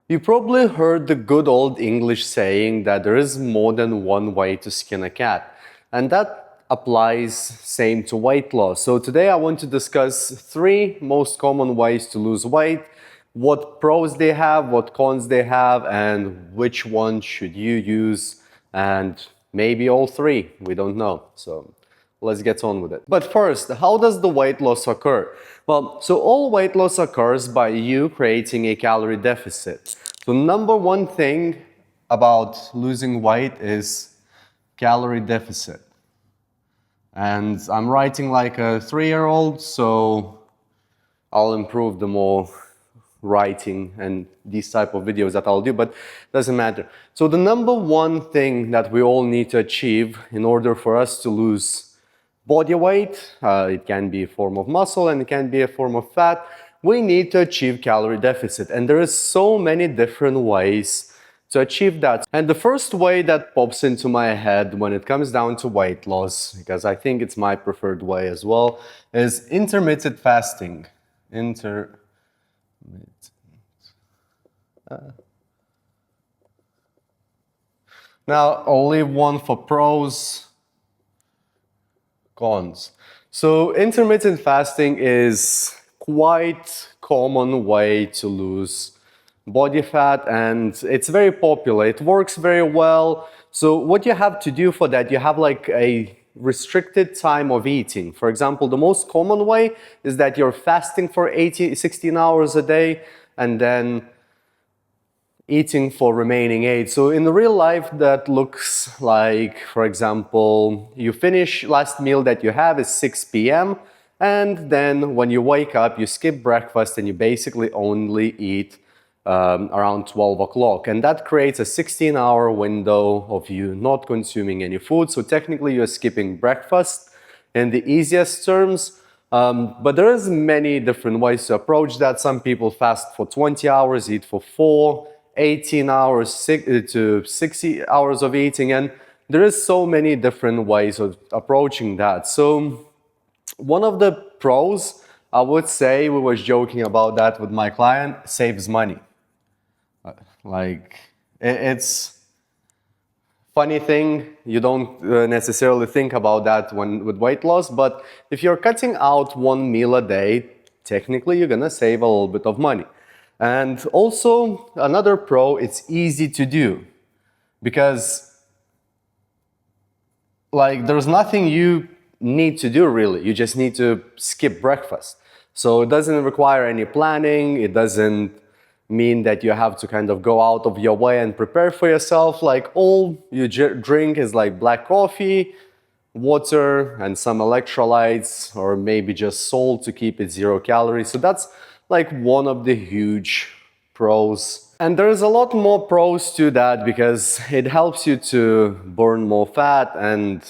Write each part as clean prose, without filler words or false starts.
You probably heard the good old English saying that there is more than one way to skin a cat, and that applies same to weight loss. So today I want to discuss three most common ways to lose weight, what pros they have, what cons they have, and which one should you use, and maybe all three, we don't know. So let's get on with it. But first, how does the weight loss occur? Well, so all weight loss occurs by you creating a calorie deficit. So number one thing about losing weight is calorie deficit. And I'm writing like a 3-year-old, so I'll improve the more writing and these type of videos that I'll do, but doesn't matter. So the number one thing that we all need to achieve in order for us to lose body weight, it can be a form of muscle and it can be a form of fat, we need to achieve calorie deficit. And there is so many different ways to achieve that. And the first way that pops into my head when it comes down to weight loss, because I think it's my preferred way as well, is intermittent fasting. Now, I'll leave one for pros, cons. So intermittent fasting is quite common way to lose body fat, and it's very popular. It works very well. So what you have to do for that, you have like a restricted time of eating. For example, the most common way is that you're fasting for 16 hours a day and then eating for remaining 8. So in the real life, that looks like, for example, you finish last meal that you have is 6 p.m. and then when you wake up, you skip breakfast and you basically only eat around 12 o'clock. And that creates a 16-hour window of you not consuming any food. So technically, you're skipping breakfast in the easiest terms. But there is many different ways to approach that. Some people fast for 20 hours, eat for 4, 18 hours to 60 hours of eating, and there is so many different ways of approaching that. So one of the pros, I would say, we was joking about that with my client, saves money. Like, it's funny thing, you don't necessarily think about that when with weight loss, but if you're cutting out one meal a day, technically you're gonna save a little bit of money. And also another pro, it's easy to do because like there's nothing you need to do really. You just need to skip breakfast. So it doesn't require any planning. It doesn't mean that you have to kind of go out of your way and prepare for yourself. Like all you drink is like black coffee, water, and some electrolytes, or maybe just salt to keep it 0 calories. So that's like one of the huge pros. And there's a lot more pros to that because it helps you to burn more fat, and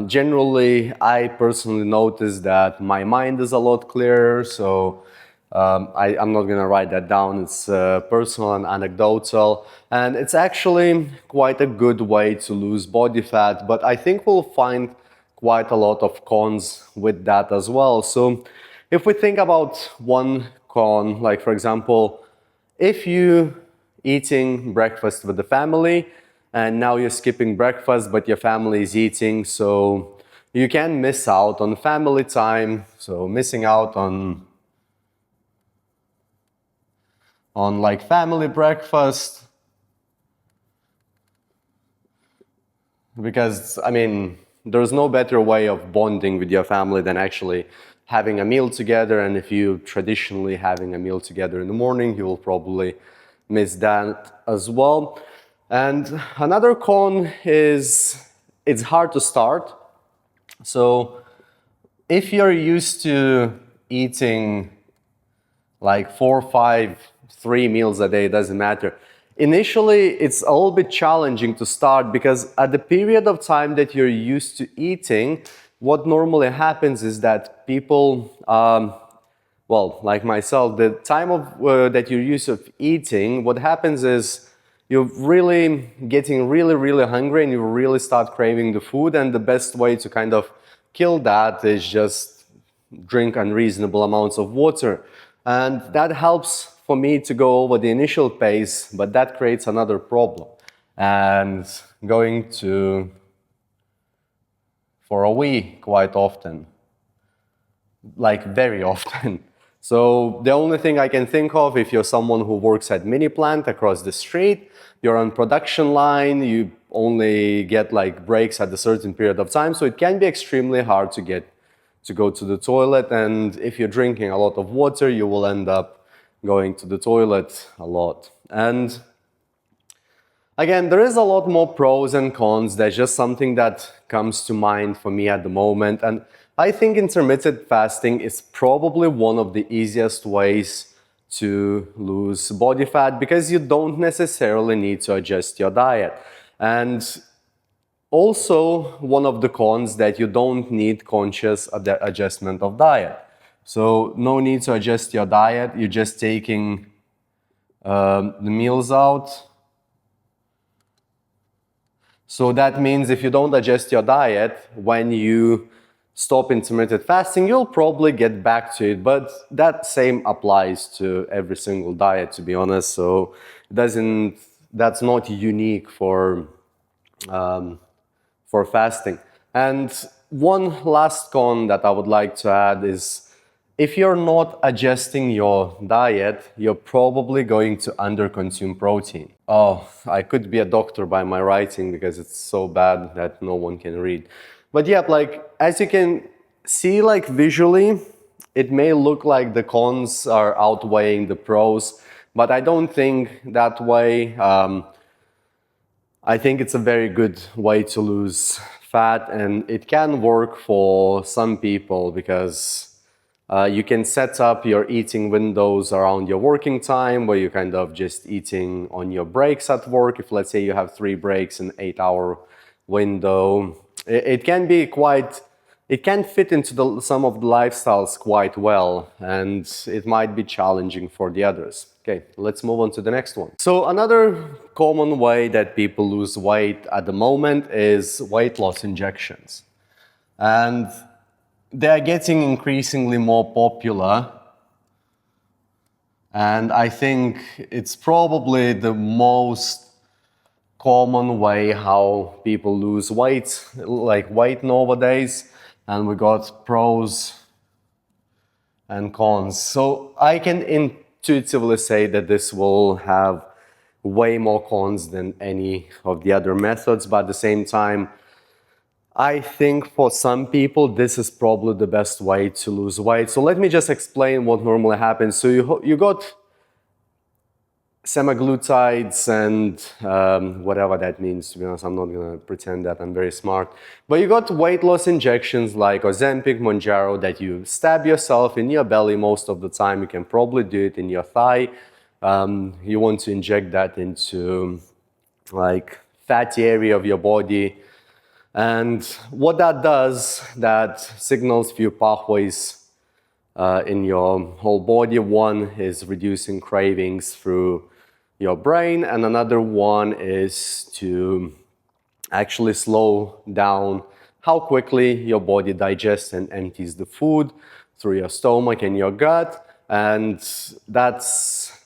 generally I personally notice that my mind is a lot clearer. So I'm not gonna write that down. It's personal and anecdotal, and it's actually quite a good way to lose body fat, but I think we'll find quite a lot of cons with that as well. So if we think about one con, like for example, if you eating breakfast with the family and now you're skipping breakfast but your family is eating, so you can miss out on family time, so missing out on like family breakfast, because I mean there's no better way of bonding with your family than actually having a meal together. And if you traditionally having a meal together in the morning, you will probably miss that as well. And another con is it's hard to start. So if you're used to eating like 4, 5, 3 meals a day, doesn't matter. Initially, it's a little bit challenging to start because at the period of time that you're used to eating, what normally happens is that people, well, like myself, the time of that you're used to eating, what happens is you're really getting really hungry and you really start craving the food. And the best way to kind of kill that is just drink unreasonable amounts of water. And that helps for me to go over the initial pace, but that creates another problem. And going to for a week quite often, like very often. So the only thing I can think of, if you're someone who works at mini plant across the street, you're on production line, you only get like breaks at a certain period of time, so it can be extremely hard to go to the toilet, and if you're drinking a lot of water, you will end up going to the toilet a lot. And again, there is a lot more pros and cons. That's just something that comes to mind for me at the moment. And I think intermittent fasting is probably one of the easiest ways to lose body fat because you don't necessarily need to adjust your diet. And also, one of the cons that you don't need conscious adjustment of diet. So no need to adjust your diet. You're just taking the meals out. So that means if you don't adjust your diet, when you stop intermittent fasting, you'll probably get back to it. But that same applies to every single diet, to be honest. So that's not unique for fasting. And one last con that I would like to add is if you're not adjusting your diet, you're probably going to underconsume protein. Oh, I could be a doctor by my writing because it's so bad that no one can read. But yeah, like as you can see, like visually, it may look like the cons are outweighing the pros, but I don't think that way. I think it's a very good way to lose fat, and it can work for some people because you can set up your eating windows around your working time where you're kind of just eating on your breaks at work. If let's say you have 3 breaks in an 8-hour window, it can be it can fit into some of the lifestyles quite well, and it might be challenging for the others. Okay, let's move on to the next one. So another common way that people lose weight at the moment is weight loss injections. And they are getting increasingly more popular. And I think it's probably the most common way how people lose weight, like weight nowadays. And we got pros and cons. So I can intuitively say that this will have way more cons than any of the other methods, but at the same time, I think for some people this is probably the best way to lose weight. So let me just explain what normally happens. So you got semaglutides and whatever that means, to be honest. I'm not going to pretend that I'm very smart. But you got weight loss injections like Ozempic, Mounjaro that you stab yourself in your belly most of the time. You can probably do it in your thigh. You want to inject that into like fatty area of your body. And what that does, that signals few pathways in your whole body. One is reducing cravings through your brain, and another one is to actually slow down how quickly your body digests and empties the food through your stomach and your gut. And that's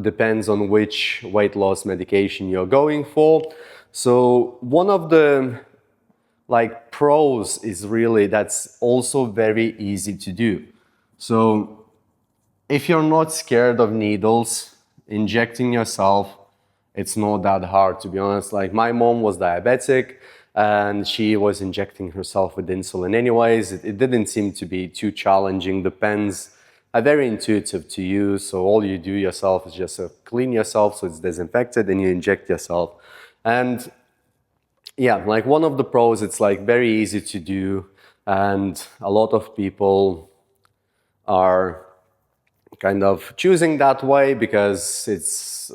depends on which weight loss medication you're going for. So one of the pros is really that's also very easy to do. So if you're not scared of needles, injecting yourself, it's not that hard, to be honest. Like my mom was diabetic and she was injecting herself with insulin anyways. It didn't seem to be too challenging. The pens are very intuitive to use. So all you do yourself is just clean yourself so it's disinfected and you inject yourself. And yeah, like one of the pros, it's like very easy to do, and a lot of people are kind of choosing that way because it's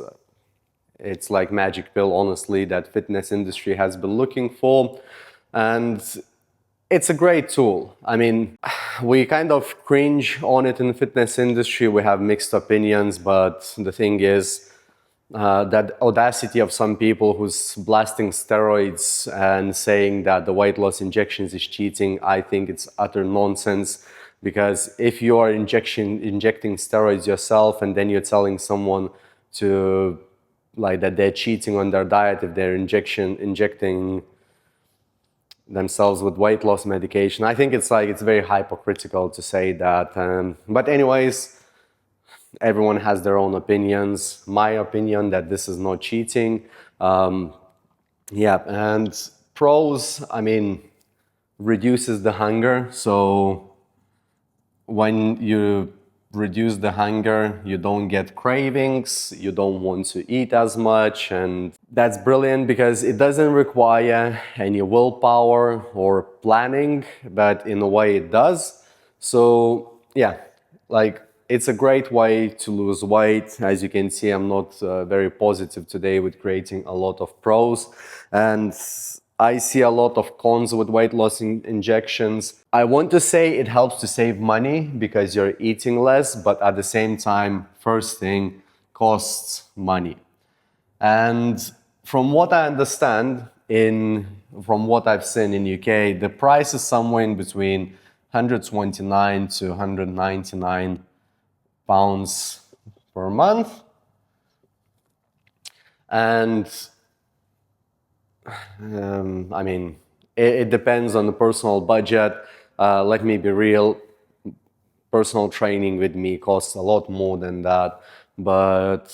like magic pill, honestly, that fitness industry has been looking for, and it's a great tool. I mean, we kind of cringe on it in the fitness industry. We have mixed opinions, but the thing is, that audacity of some people who's blasting steroids and saying that the weight loss injections is cheating, I think it's utter nonsense. Because if you are injecting steroids yourself and then you're telling someone to like that they're cheating on their diet if they're injecting themselves with weight loss medication, I think it's very hypocritical to say that. But anyways, everyone has their own opinions. My opinion that this is not cheating. Yeah, and pros, I mean, reduces the hunger. So when you reduce the hunger, you don't get cravings, you don't want to eat as much, and that's brilliant because it doesn't require any willpower or planning, but in a way it does. So yeah, like it's a great way to lose weight. As you can see, I'm not very positive today with creating a lot of pros, and I see a lot of cons with weight loss injections. I want to say it helps to save money because you're eating less, but at the same time, first thing, costs money. And from what I understand, from what I've seen in UK, the price is somewhere in between 129 to 199 pounds per month. And I mean, it depends on the personal budget. Let me be real, personal training with me costs a lot more than that. But,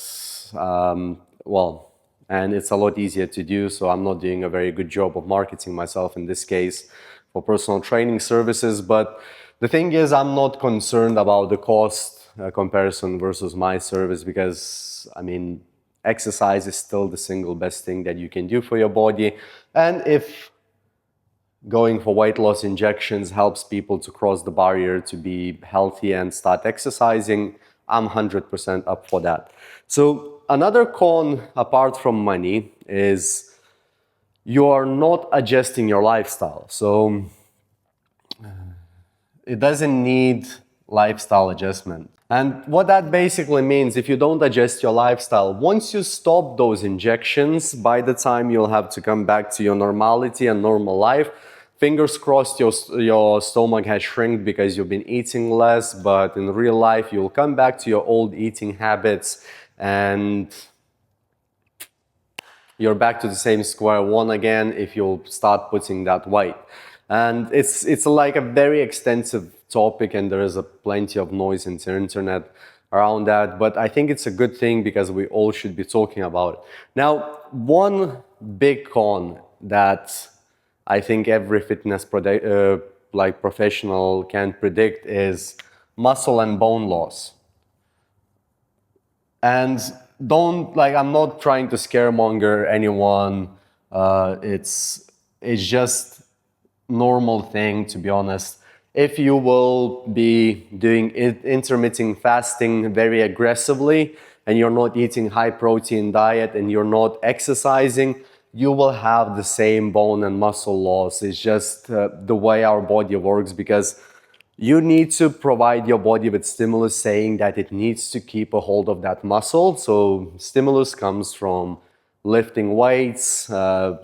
well, and it's a lot easier to do, so I'm not doing a very good job of marketing myself in this case for personal training services. But the thing is, I'm not concerned about the cost comparison versus my service because, I mean, exercise is still the single best thing that you can do for your body. And if going for weight loss injections helps people to cross the barrier to be healthy and start exercising, I'm 100% up for that. So another con apart from money is you are not adjusting your lifestyle. So it doesn't need lifestyle adjustment. And what that basically means, if you don't adjust your lifestyle, once you stop those injections, by the time you'll have to come back to your normality and normal life, fingers crossed your stomach has shrunk because you've been eating less, but in real life you'll come back to your old eating habits and you're back to the same square one again if you'll start putting that weight. And it's like a very extensive topic and there is plenty of noise in the internet around that, but I think it's a good thing because we all should be talking about it. Now, one big con that I think every fitness professional can predict is muscle and bone loss. And I'm not trying to scaremonger anyone. It's just normal thing, to be honest. If you will be doing intermittent fasting very aggressively and you're not eating high protein diet and you're not exercising, you will have the same bone and muscle loss. It's just the way our body works because you need to provide your body with stimulus saying that it needs to keep a hold of that muscle. So stimulus comes from lifting weights,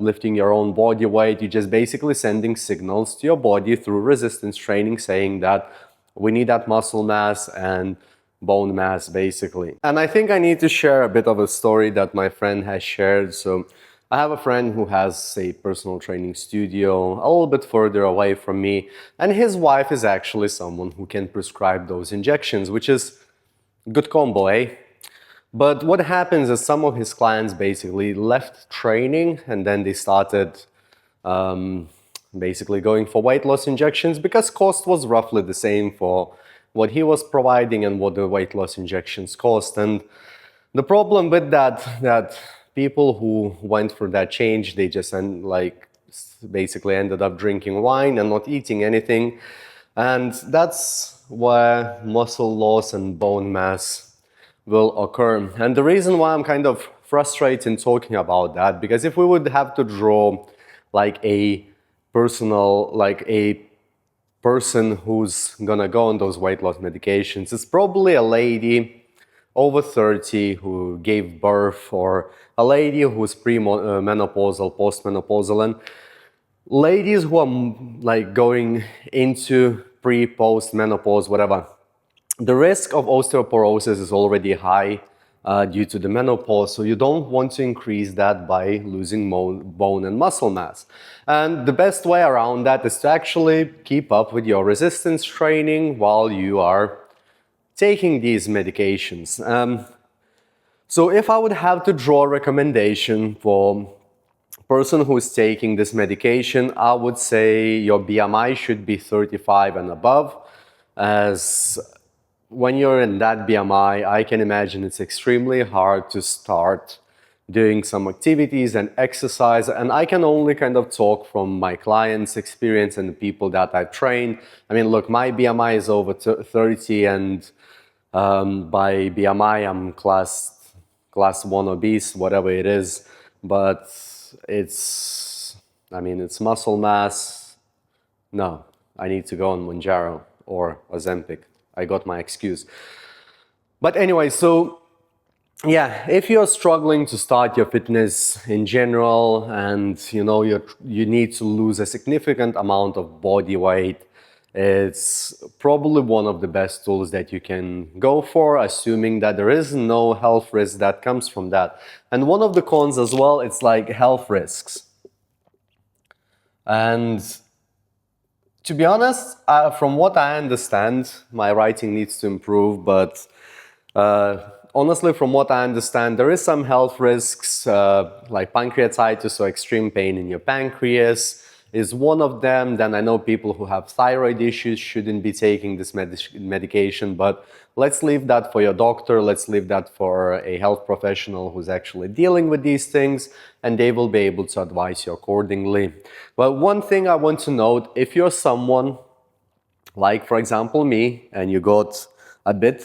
lifting your own body weight. You're just basically sending signals to your body through resistance training saying that we need that muscle mass and bone mass basically. And I think I need to share a bit of a story that my friend has shared. So I have a friend who has a personal training studio a little bit further away from me, and his wife is actually someone who can prescribe those injections, which is a good combo, eh? But what happens is some of his clients basically left training and then they started basically going for weight loss injections because cost was roughly the same for what he was providing and what the weight loss injections cost. And the problem with that people who went for that change, they just basically ended up drinking wine and not eating anything. And that's where muscle loss and bone mass will occur. And the reason why I'm kind of frustrated in talking about that, because if we would have to draw a person who's gonna go on those weight loss medications, it's probably a lady over 30 who gave birth, or a lady who's premenopausal, postmenopausal, and ladies who are going into pre, post menopause, whatever, the risk of osteoporosis is already high due to the menopause, so you don't want to increase that by losing bone and muscle mass. And the best way around that is to actually keep up with your resistance training while you are taking these medications. So if I would have to draw a recommendation for a person who is taking this medication, I would say your BMI should be 35 and above, as when you're in that BMI, I can imagine it's extremely hard to start doing some activities and exercise. And I can only kind of talk from my clients' experience and the people that I've trained. I mean, look, my BMI is over 30, and by BMI, I'm class 1 obese, whatever it is. But it's muscle mass. No, I need to go on Mounjaro or Ozempic. I got my excuse. But anyway, so yeah, if you're struggling to start your fitness in general and you need to lose a significant amount of body weight, it's probably one of the best tools that you can go for, assuming that there is no health risk that comes from that. And one of the cons as well, it's like health risks. And to be honest, from what I understand, my writing needs to improve, but honestly, from what I understand, there is some health risks, like pancreatitis or extreme pain in your pancreas is one of them. Then I know people who have thyroid issues shouldn't be taking this medication, but let's leave that for your doctor. Let's leave that for a health professional who's actually dealing with these things, and they will be able to advise you accordingly. But one thing I want to note, if you're someone like, for example, me, and you got a bit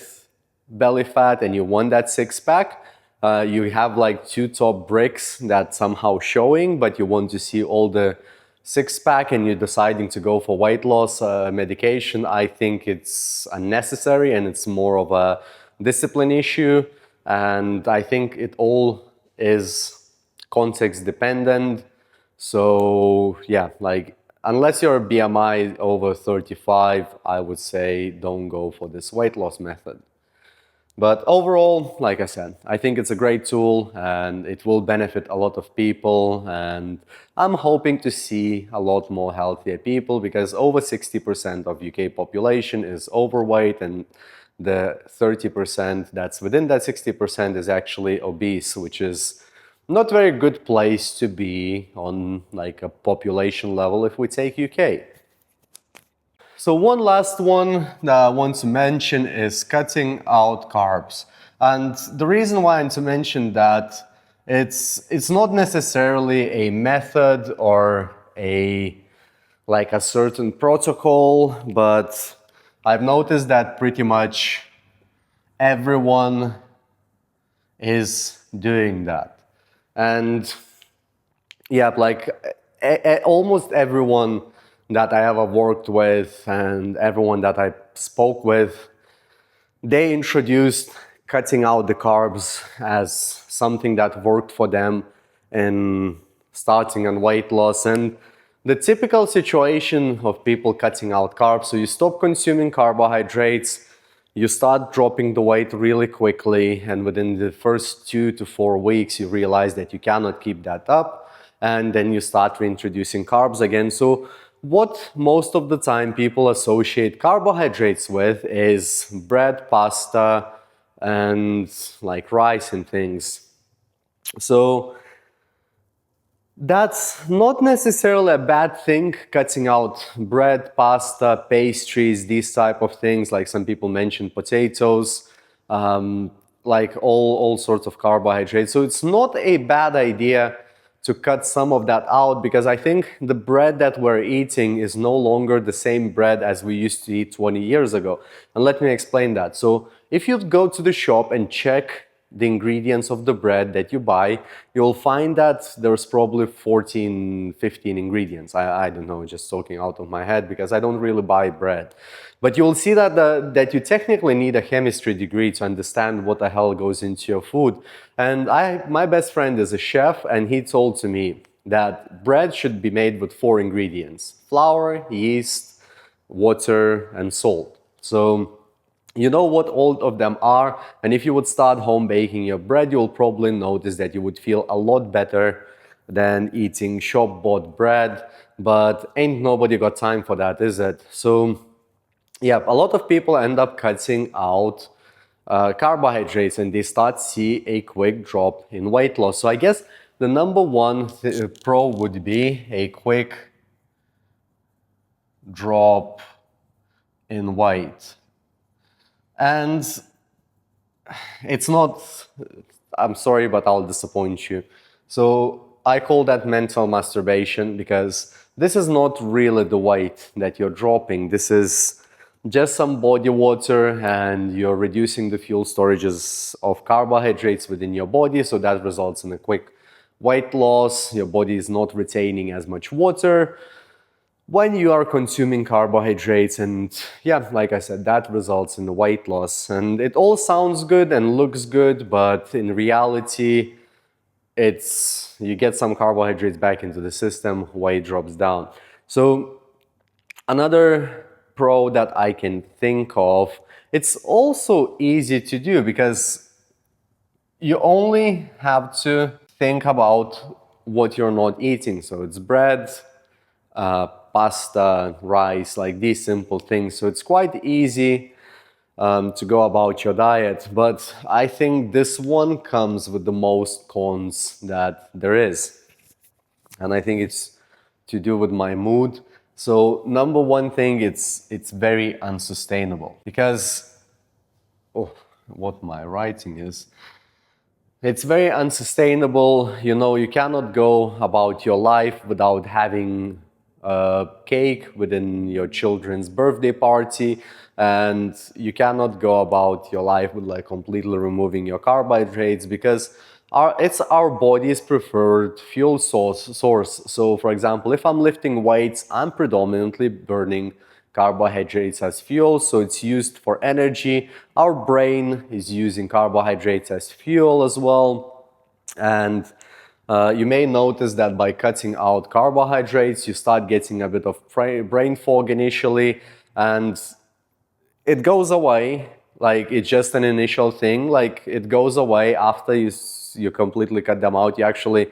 belly fat and you want that six-pack, you have like two top bricks that somehow showing, but you want to see all the six-pack and you're deciding to go for weight loss medication, I think it's unnecessary and it's more of a discipline issue. And I think it all is context dependent. So yeah, like unless you're a BMI over 35, I would say don't go for this weight loss method. But overall, like I said, I think it's a great tool and it will benefit a lot of people, and I'm hoping to see a lot more healthier people, because over 60% of UK population is overweight, and the 30% that's within that 60% is actually obese, which is not very good place to be on like a population level if we take UK. So one last one that I want to mention is cutting out carbs. And the reason why I want to mention that, it's not necessarily a method or a certain protocol, but I've noticed that pretty much everyone is doing that. And yeah, like almost everyone that I ever worked with and everyone that I spoke with, they introduced cutting out the carbs as something that worked for them in starting on weight loss. And the typical situation of people cutting out carbs, so you stop consuming carbohydrates, you start dropping the weight really quickly, and within the first 2 to 4 weeks you realize that you cannot keep that up, and then you start reintroducing carbs again. So what most of the time people associate carbohydrates with is bread, pasta, and like rice and things. So that's not necessarily a bad thing, cutting out bread, pasta, pastries, these type of things. Like some people mention potatoes, like all sorts of carbohydrates. So it's not a bad idea to cut some of that out, because I think the bread that we're eating is no longer the same bread as we used to eat 20 years ago. And let me explain that. So if you go to the shop and check the ingredients of the bread that you buy, you'll find that there's probably 14, 15 ingredients. I don't know, just talking out of my head because I don't really buy bread. But you'll see that that you technically need a chemistry degree to understand what the hell goes into your food. And my best friend is a chef, and he told to me that bread should be made with 4 ingredients: flour, yeast, water, and salt. So you know what all of them are, and if you would start home baking your bread, you'll probably notice that you would feel a lot better than eating shop-bought bread, but ain't nobody got time for that, is it? So yeah, a lot of people end up cutting out carbohydrates and they start see a quick drop in weight loss. So I guess the number one pro would be a quick drop in weight. And it's not, I'm sorry, but I'll disappoint you. So I call that mental masturbation because this is not really the weight that you're dropping. This is just some body water and you're reducing the fuel storages of carbohydrates within your body. So that results in a quick weight loss. Your body is not retaining as much water when you are consuming carbohydrates, and yeah, like I said, that results in weight loss. And it all sounds good and looks good, but in reality, it's you get some carbohydrates back into the system, weight drops down. So another pro that I can think of, it's also easy to do because you only have to think about what you're not eating. So it's bread, pasta, rice, like these simple things. So it's quite easy to go about your diet. But I think this one comes with the most cons that there is. And I think it's to do with my mood. So number one thing, it's very unsustainable because, oh, what my writing is. It's very unsustainable. You know, you cannot go about your life without having a cake within your children's birthday party, and you cannot go about your life with like completely removing your carbohydrates because it's our body's preferred fuel source. So for example, if I'm lifting weights, I'm predominantly burning carbohydrates as fuel, so it's used for energy. Our brain is using carbohydrates as fuel as well. And you may notice that by cutting out carbohydrates, you start getting a bit of brain fog initially, and it goes away. Like it's just an initial thing. Like it goes away after you completely cut them out. You actually,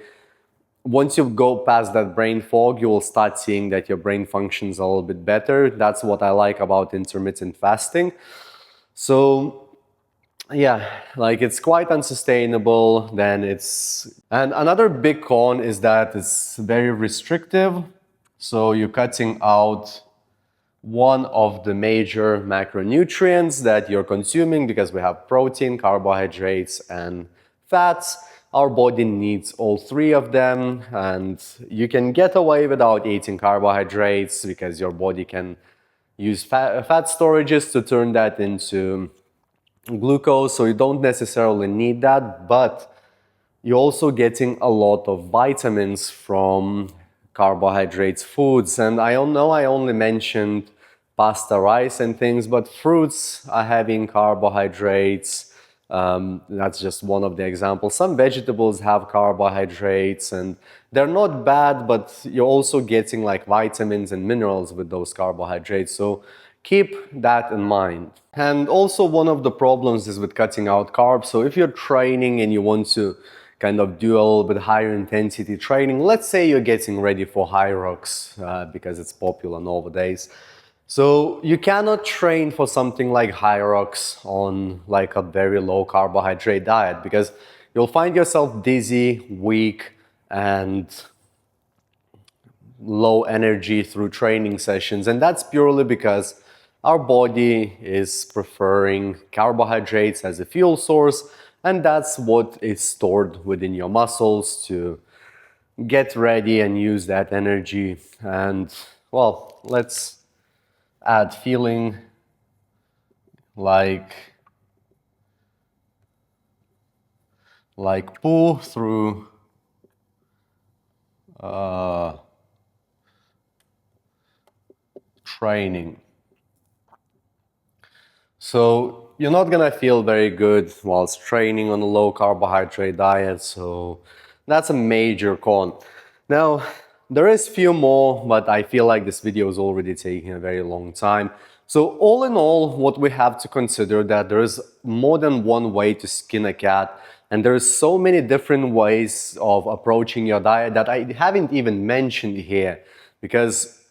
once you go past that brain fog, you will start seeing that your brain functions a little bit better. That's what I like about intermittent fasting. So yeah, like it's quite unsustainable. And another big con is that it's very restrictive. So you're cutting out one of the major macronutrients that you're consuming because we have protein, carbohydrates, and fats. Our body needs all three of them, and you can get away without eating carbohydrates because your body can use fat storages to turn that into glucose, so you don't necessarily need that, but you're also getting a lot of vitamins from carbohydrates foods. And I don't know, I only mentioned pasta, rice and things, but fruits are having carbohydrates. That's just one of the examples. Some vegetables have carbohydrates and they're not bad, but you're also getting like vitamins and minerals with those carbohydrates. So keep that in mind. And also one of the problems is with cutting out carbs. So if you're training and you want to kind of do a little bit higher intensity training, let's say you're getting ready for high rocks because it's popular nowadays. So you cannot train for something like high rocks on like a very low carbohydrate diet because you'll find yourself dizzy, weak, and low energy through training sessions. And that's purely because our body is preferring carbohydrates as a fuel source, and that's what is stored within your muscles to get ready and use that energy. And well, let's add feeling like poo through training. So you're not gonna feel very good whilst training on a low carbohydrate diet, so that's a major con. Now, There is few more, but I feel like this video is already taking a very long time. So all in all, what we have to consider that there is more than one way to skin a cat, and there's so many different ways of approaching your diet that I haven't even mentioned here, because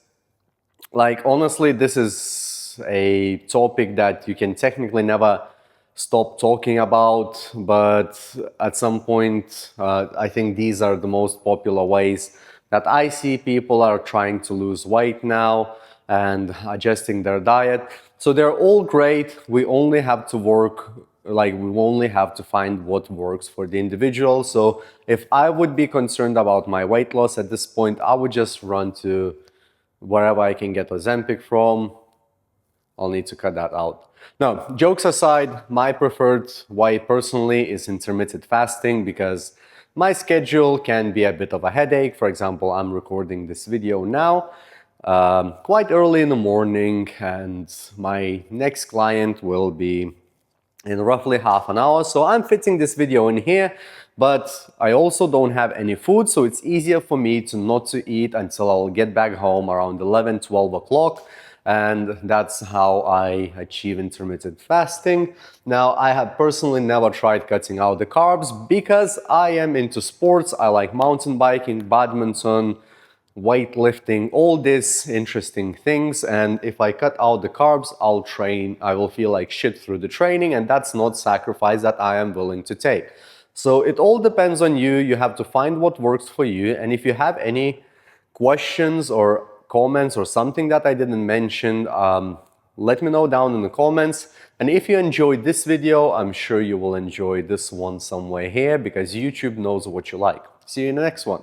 like honestly, this is a topic that you can technically never stop talking about, but at some point, I think these are the most popular ways that I see people are trying to lose weight now and adjusting their diet. So they're all great. We only have to work, like we only have to find what works for the individual. So if I would be concerned about my weight loss at this point, I would just run to wherever I can get Ozempic from. I'll need to cut that out. Now, jokes aside, my preferred way personally is intermittent fasting, because my schedule can be a bit of a headache. For example, I'm recording this video now quite early in the morning, and my next client will be in roughly half an hour. So I'm fitting this video in here, but I also don't have any food, so it's easier for me to not to eat until I'll get back home around 11, 12 o'clock. And that's how I achieve intermittent fasting. Now, I have personally never tried cutting out the carbs because I am into sports. I like mountain biking, badminton, weightlifting, all these interesting things. And if I cut out the carbs, I will feel like shit through the training, and that's not sacrifice that I am willing to take. So it all depends on you. You have to find what works for you. And if you have any questions or comments or something that I didn't mention, let me know down in the comments. And if you enjoyed this video, I'm sure you will enjoy this one somewhere here, because YouTube knows what you like. See you in the next one.